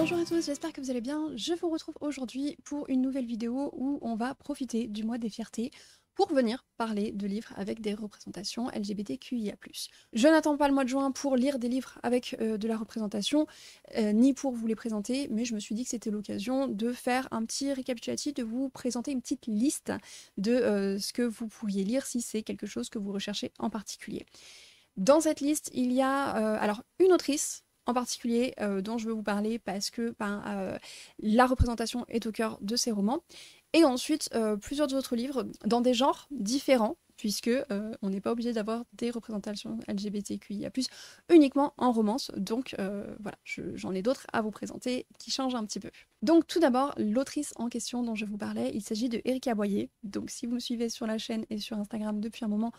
Bonjour à tous, j'espère que vous allez bien. Je vous retrouve aujourd'hui pour une nouvelle vidéo où on va profiter du mois des fiertés pour venir parler de livres avec des représentations LGBTQIA+. Je n'attends pas le mois de juin pour lire des livres avec de la représentation, ni pour vous les présenter, mais je me suis dit que c'était l'occasion de faire un petit récapitulatif, de vous présenter une petite liste de ce que vous pourriez lire si c'est quelque chose que vous recherchez en particulier. Dans cette liste, il y a alors une autrice en particulier dont je veux vous parler parce que la représentation est au cœur de ses romans. Et ensuite, plusieurs autres livres dans des genres différents, puisque on n'est pas obligé d'avoir des représentations LGBTQIA+, uniquement en romance. Donc voilà, j'en ai d'autres à vous présenter qui changent un petit peu. Donc tout d'abord, l'autrice en question dont je vous parlais, il s'agit de Erika Boyer. Donc si vous me suivez sur la chaîne et sur Instagram depuis un moment,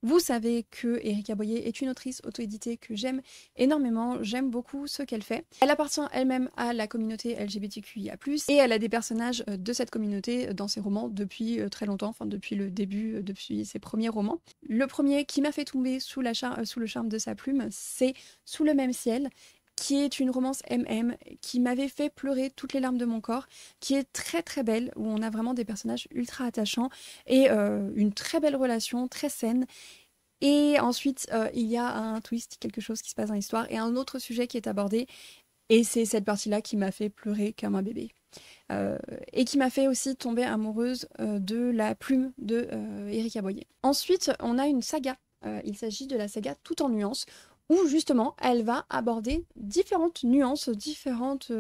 vous savez que Erika Boyer est une autrice auto-éditée que j'aime énormément, j'aime beaucoup ce qu'elle fait. Elle appartient elle-même à la communauté LGBTQIA+, et elle a des personnages de cette communauté dans ses romans depuis très longtemps, enfin depuis le début, depuis ses premiers romans. Le premier qui m'a fait tomber sous le charme de sa plume, c'est Sous le même ciel, qui est une romance MM, qui m'avait fait pleurer toutes les larmes de mon corps, qui est très très belle, où on a vraiment des personnages ultra attachants, et une très belle relation, très saine. Et ensuite, il y a un twist, quelque chose qui se passe dans l'histoire, et un autre sujet qui est abordé, et c'est cette partie-là qui m'a fait pleurer comme un bébé. Et qui m'a fait aussi tomber amoureuse de la plume de Erika Boyer. Ensuite, on a une saga. Il s'agit de la saga Tout en nuances, où justement elle va aborder différentes nuances, différentes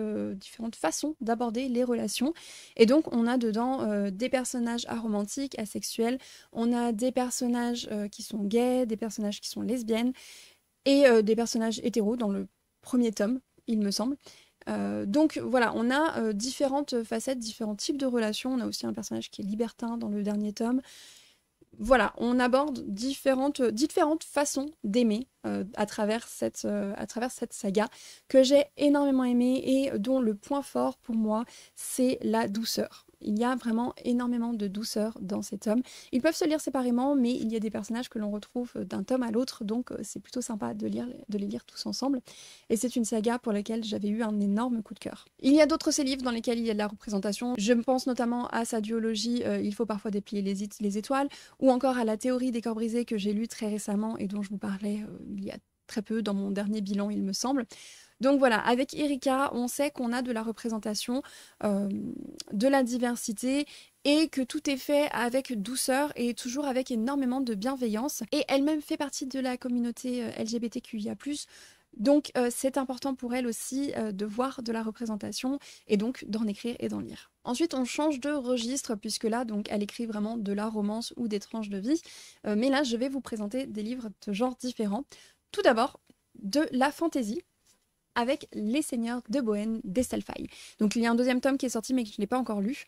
façons d'aborder les relations. Et donc on a dedans des personnages aromantiques, asexuels, on a des personnages qui sont gays, des personnages qui sont lesbiennes, et des personnages hétéros dans le premier tome, il me semble. Donc voilà, on a différentes facettes, différents types de relations. On a aussi un personnage qui est libertin dans le dernier tome. Voilà, on aborde différentes façons d'aimer à travers cette saga que j'ai énormément aimée et dont le point fort pour moi, c'est la douceur. Il y a vraiment énormément de douceur dans ces tomes. Ils peuvent se lire séparément, mais il y a des personnages que l'on retrouve d'un tome à l'autre, donc c'est plutôt sympa de les lire tous ensemble. Et c'est une saga pour laquelle j'avais eu un énorme coup de cœur. Il y a d'autres ces livres dans lesquels il y a de la représentation. Je pense notamment à sa duologie Il faut parfois déplier les étoiles, ou encore à La théorie des corps brisés que j'ai lu très récemment et dont je vous parlais il y a très peu dans mon dernier bilan, il me semble. Donc voilà, avec Erika, on sait qu'on a de la représentation, de la diversité, et que tout est fait avec douceur et toujours avec énormément de bienveillance. Et elle-même fait partie de la communauté LGBTQIA+, donc c'est important pour elle aussi de voir de la représentation et donc d'en écrire et d'en lire. Ensuite, on change de registre puisque là, donc, elle écrit vraiment de la romance ou des tranches de vie. Mais là, je vais vous présenter des livres de genres différents. Tout d'abord, de la fantasy, avec Les Seigneurs de Bohême d'Estelle Faye. Donc il y a un deuxième tome qui est sorti mais que je n'ai pas encore lu.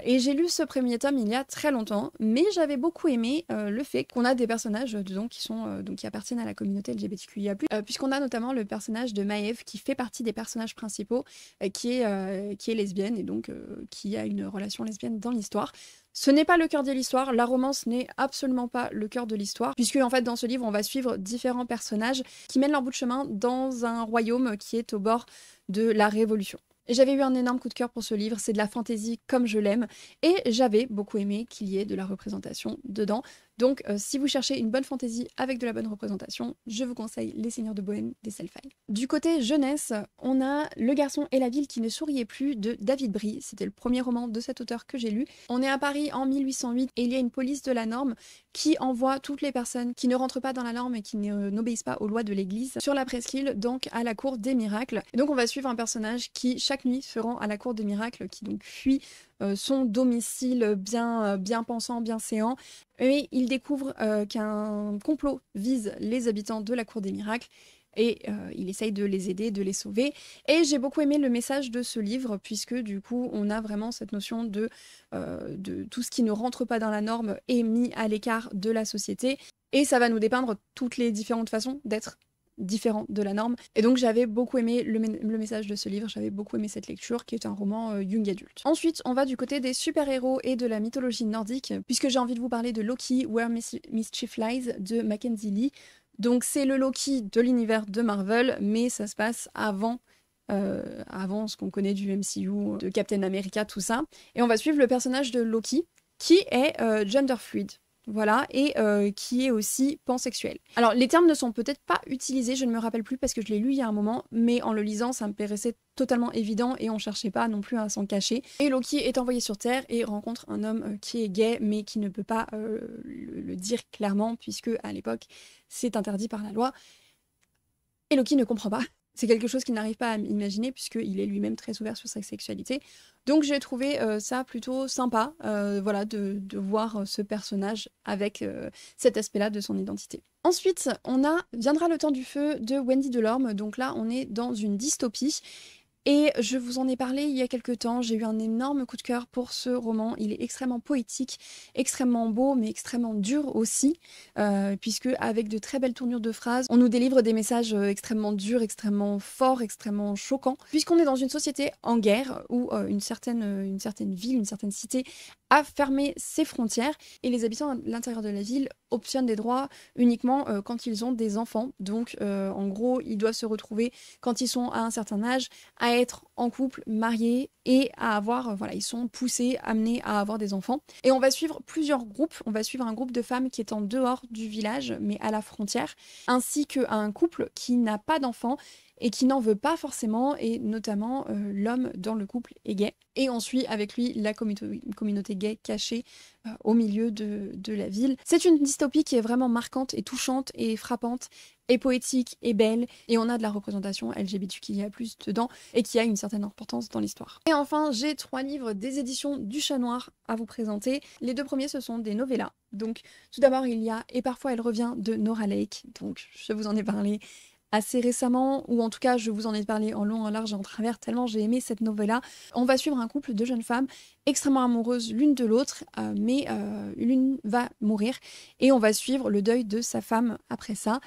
Et j'ai lu ce premier tome il y a très longtemps, mais j'avais beaucoup aimé le fait qu'on a des personnages dedans qui appartiennent à la communauté LGBTQIA+, puisqu'on a notamment le personnage de Maëve qui fait partie des personnages principaux, qui est lesbienne et donc qui a une relation lesbienne dans l'histoire. Ce n'est pas le cœur de l'histoire, la romance n'est absolument pas le cœur de l'histoire, puisque en fait dans ce livre on va suivre différents personnages qui mènent leur bout de chemin dans un royaume qui est au bord de la Révolution. J'avais eu un énorme coup de cœur pour ce livre, c'est de la fantaisie comme je l'aime, et j'avais beaucoup aimé qu'il y ait de la représentation dedans. Donc si vous cherchez une bonne fantaisie avec de la bonne représentation, je vous conseille Les Seigneurs de Bohême d'Estelle Faye. Du côté jeunesse, on a Le garçon et la ville qui ne souriait plus de David Brie. C'était le premier roman de cet auteur que j'ai lu. On est à Paris en 1808 et il y a une police de la norme qui envoie toutes les personnes qui ne rentrent pas dans la norme et qui n'obéissent pas aux lois de l'église sur la presqu'île, donc à la cour des miracles. Et donc on va suivre un personnage qui chaque nuit se rend à la cour des miracles, qui donc fuit son domicile bien pensant, bien séant, et il découvre qu'un complot vise les habitants de la cour des miracles, et il essaye de les aider, de les sauver. Et j'ai beaucoup aimé le message de ce livre, puisque du coup on a vraiment cette notion de tout ce qui ne rentre pas dans la norme est mis à l'écart de la société, et ça va nous dépeindre toutes les différentes façons d'être différent de la norme. Et donc j'avais beaucoup aimé le message de ce livre, j'avais beaucoup aimé cette lecture qui est un roman young adulte. Ensuite on va du côté des super-héros et de la mythologie nordique, puisque j'ai envie de vous parler de Loki, Where Mischief Lies de Mackenzie Lee. Donc c'est le Loki de l'univers de Marvel, mais ça se passe avant avant ce qu'on connaît du MCU, de Captain America, tout ça. Et on va suivre le personnage de Loki, qui est gender fluid. Voilà, et qui est aussi pansexuel. Alors, les termes ne sont peut-être pas utilisés, je ne me rappelle plus parce que je l'ai lu il y a un moment, mais en le lisant, ça me paraissait totalement évident et on cherchait pas non plus à s'en cacher. Et Loki est envoyé sur Terre et rencontre un homme qui est gay, mais qui ne peut pas le dire clairement, puisque à l'époque, c'est interdit par la loi. Et Loki ne comprend pas. C'est quelque chose qu'il n'arrive pas à imaginer puisqu'il est lui-même très ouvert sur sa sexualité. Donc j'ai trouvé ça plutôt sympa voilà, de voir ce personnage avec cet aspect-là de son identité. Ensuite, Viendra le temps du feu de Wendy Delorme. Donc là, on est dans une dystopie. Et je vous en ai parlé il y a quelques temps, j'ai eu un énorme coup de cœur pour ce roman. Il est extrêmement poétique, extrêmement beau, mais extrêmement dur aussi, puisque avec de très belles tournures de phrases, on nous délivre des messages extrêmement durs, extrêmement forts, extrêmement choquants, puisqu'on est dans une société en guerre, où une certaine ville, une certaine cité a fermé ses frontières, et les habitants à l'intérieur de la ville obtiennent des droits uniquement quand ils ont des enfants. Donc en gros, ils doivent se retrouver quand ils sont à un certain âge, à être en couple, mariés et à avoir, voilà, ils sont poussés, amenés à avoir des enfants. Et on va suivre plusieurs groupes. On va suivre un groupe de femmes qui est en dehors du village, mais à la frontière, ainsi qu'un couple qui n'a pas d'enfants et qui n'en veut pas forcément, et notamment l'homme dans le couple est gay. Et on suit avec lui la communauté gay cachée au milieu de la ville. C'est une dystopie qui est vraiment marquante et touchante et frappante et poétique et belle, et on a de la représentation LGBTQIA+, dedans, et qui a une certaine importance dans l'histoire. Et enfin, j'ai 3 livres des éditions du Chat Noir à vous présenter. Les 2 premiers, ce sont des novellas. Donc, tout d'abord, il y a Et parfois elle revient de Nora Lake. Donc, je vous en ai parlé assez récemment, ou en tout cas je vous en ai parlé en long, en large et en travers, tellement j'ai aimé cette novella. On va suivre un couple de jeunes femmes extrêmement amoureuses l'une de l'autre, mais l'une va mourir, et on va suivre le deuil de sa femme après ça.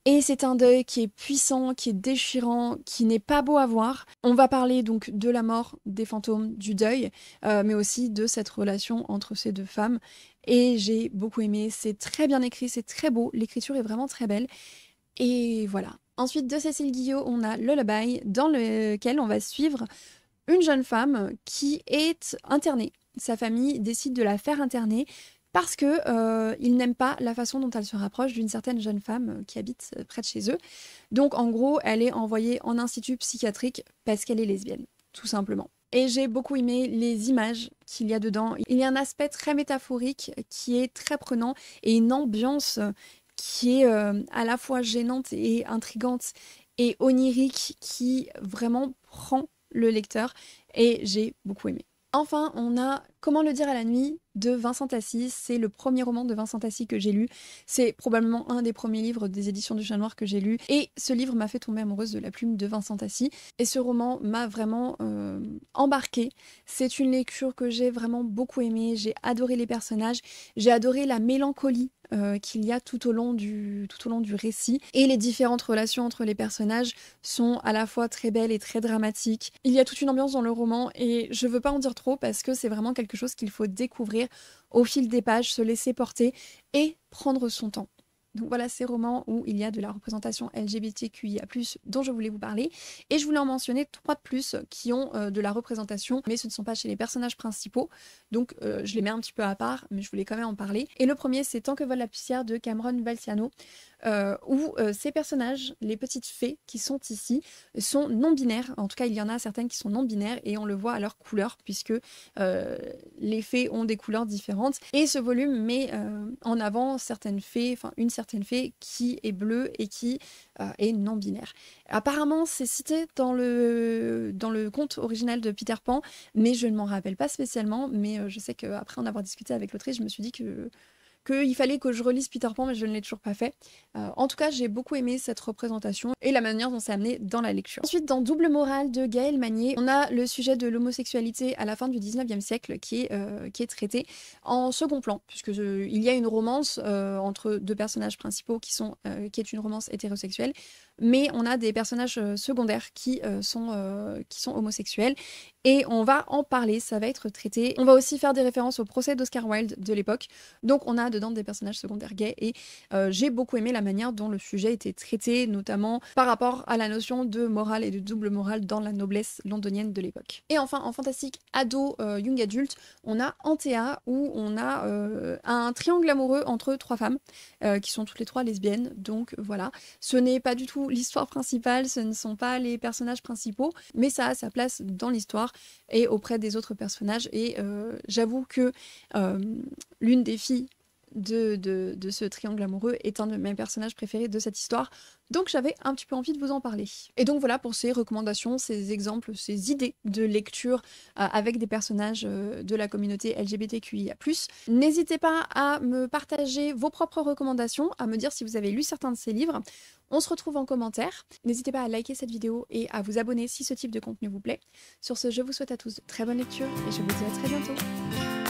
Et c'est un deuil qui est puissant, qui est déchirant, qui n'est pas beau à voir. On va parler donc de la mort, des fantômes, du deuil, mais aussi de cette relation entre ces 2 femmes. Et j'ai beaucoup aimé, c'est très bien écrit, c'est très beau, l'écriture est vraiment très belle. Et voilà. Ensuite, de Cécile Guillot, on a Lullaby, dans lequel on va suivre une jeune femme qui est internée. Sa famille décide de la faire interner parce que ils n'aiment pas la façon dont elle se rapproche d'une certaine jeune femme qui habite près de chez eux. Donc en gros, elle est envoyée en institut psychiatrique parce qu'elle est lesbienne, tout simplement. Et j'ai beaucoup aimé les images qu'il y a dedans. Il y a un aspect très métaphorique qui est très prenant, et une ambiance qui est à la fois gênante et intrigante et onirique, qui vraiment prend le lecteur, et j'ai beaucoup aimé. Enfin, on a Comment le dire à la nuit de Vincent Tassis. C'est le premier roman de Vincent Tassis que j'ai lu. C'est probablement un des premiers livres des éditions du Chat Noir que j'ai lu. Et ce livre m'a fait tomber amoureuse de la plume de Vincent Tassis. Et ce roman m'a vraiment embarquée. C'est une lecture que j'ai vraiment beaucoup aimée. J'ai adoré les personnages. J'ai adoré la mélancolie qu'il y a tout au long du récit. Et les différentes relations entre les personnages sont à la fois très belles et très dramatiques. Il y a toute une ambiance dans le roman, et je veux pas en dire trop parce que c'est vraiment quelque chose qu'il faut découvrir au fil des pages, se laisser porter et prendre son temps. Donc voilà ces romans où il y a de la représentation LGBTQIA+, dont je voulais vous parler. Et je voulais en mentionner 3 de plus qui ont de la représentation, mais ce ne sont pas chez les personnages principaux. Donc je les mets un petit peu à part, mais je voulais quand même en parler. Et le premier, c'est Tant que vole la poussière de Cameron Valciano, où ces personnages, les petites fées qui sont ici, sont non-binaires. En tout cas, il y en a certaines qui sont non-binaires, et on le voit à leur couleur, puisque les fées ont des couleurs différentes. Et ce volume met en avant certaines fées, enfin une certaine fée qui est bleue et qui est non-binaire. Apparemment, c'est cité dans le conte original de Peter Pan, mais je ne m'en rappelle pas spécialement. Mais je sais qu'après en avoir discuté avec l'autrice, je me suis dit qu'il fallait que je relise Peter Pan, mais je ne l'ai toujours pas fait. En tout cas, j'ai beaucoup aimé cette représentation et la manière dont c'est amené dans la lecture. Ensuite, dans Double morale de Gaël Magnier, on a le sujet de l'homosexualité à la fin du 19e siècle qui est traité en second plan, puisqu'il y a une romance entre 2 personnages principaux qui est une romance hétérosexuelle, mais on a des personnages secondaires qui sont homosexuels, et on va en parler, ça va être traité. On va aussi faire des références au procès d'Oscar Wilde de l'époque. Donc on a dedans des personnages secondaires gays et j'ai beaucoup aimé la manière dont le sujet était traité, notamment par rapport à la notion de morale et de double morale dans la noblesse londonienne de l'époque. Et enfin, en fantastique ado, young adulte, on a Antea, où on a un triangle amoureux entre 3 femmes, qui sont toutes les 3 lesbiennes, donc voilà. Ce n'est pas du tout l'histoire principale, ce ne sont pas les personnages principaux, mais ça a sa place dans l'histoire et auprès des autres personnages, et j'avoue que l'une des filles de ce triangle amoureux est un de mes personnages préférés de cette histoire, donc j'avais un petit peu envie de vous en parler. Et donc voilà pour ces recommandations, ces exemples, ces idées de lecture avec des personnages de la communauté LGBTQIA+. N'hésitez pas à me partager vos propres recommandations, à me dire si vous avez lu certains de ces livres. On se retrouve en commentaire. N'hésitez pas à liker cette vidéo et à vous abonner si ce type de contenu vous plaît. Sur ce, je vous souhaite à tous de très bonnes lectures et je vous dis à très bientôt.